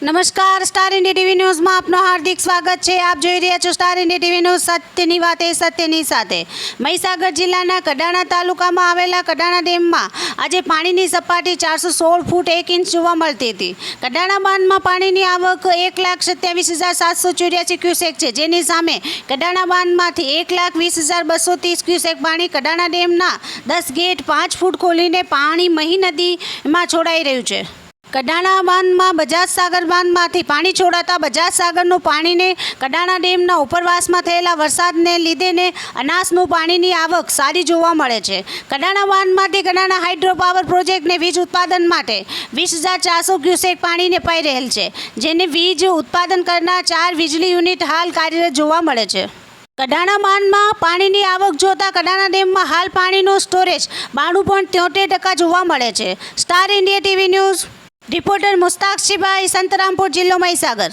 નમસ્કાર, star India TV ન્યૂઝમાં આપનું હાર્દિક સ્વાગત છે। આપ જોઈ રહ્યા છો સ્ટાર ઇન્ડિયા ટીવી ન્યૂઝ, સત્યની વાતે સત્યની સાથે। મહીસાગર જિલ્લાના કડાણા તાલુકામાં આવેલા કડાણા ડેમમાં આજે પાણીની સપાટી 416 ફૂટ 1 ઇંચ જોવા મળતી હતી। કડાણા બાંધમાં પાણીની આવક 1,27,784 ક્યુસેક છે, જેની સામે કડાણા બાંધમાંથી 1,20,230 ક્યુસેક પાણી કડાણા ડેમના 10 ગેટ 5 ફૂટ ખોલીને પાણી મહી નદીમાં છોડાઈ રહ્યું છે। કડાણા બાંધમાં બજાજ સાગર બાંધમાંથી પાણી છોડાતા બજાજ સાગરનું પાણીને કડાણા ડેમના ઉપરવાસમાં થયેલા વરસાદને લીધે અનાસનું પાણીની આવક સારી જોવા મળે છે। કડાણા બાંધમાંથી કડાણા હાઇડ્રો પાવર પ્રોજેક્ટને વીજ ઉત્પાદન માટે 20,400 ક્યુસેક પાણીને પાઈ રહેલ છે, જેને વીજ ઉત્પાદન કરનાર 4 વીજળી યુનિટ હાલ કાર્યરત જોવા મળે છે। કડાણા બાંધમાં પાણીની આવક જોતા કડાણા ડેમમાં હાલ પાણીનો સ્ટોરેજ 92.73% જોવા મળે છે। Star India TV news reporter Mustak Shibai, Santrampur, જિલ્લો મહીસાગર।